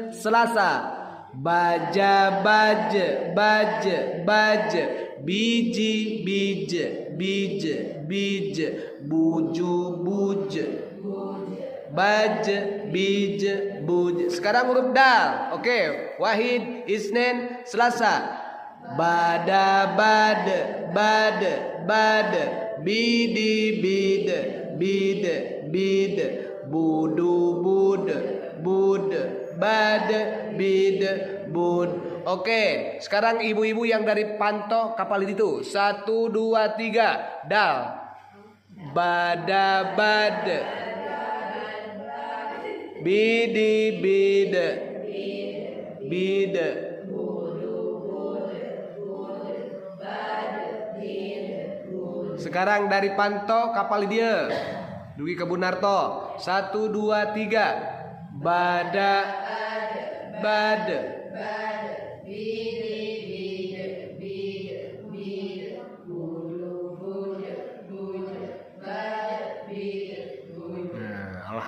Selasa. Baja baja baja baja. Biji bija bija bija. Buju buja. Baja bija buja. Sekarang huruf dal. Oke. Wahid, Isnin, Selasa. Bada bada bada bada. Bidi bida bida bida. Budu buda buda bada bida bud. Oke, sekarang ibu-ibu yang dari Panto kapal itu. 1, 2, 3. Dal. Bada bada. Bidi bida bida. Sekarang dari Panto kapal dia. Dugi Kebunarto. 1, 2, 3. Bada bada. Nah,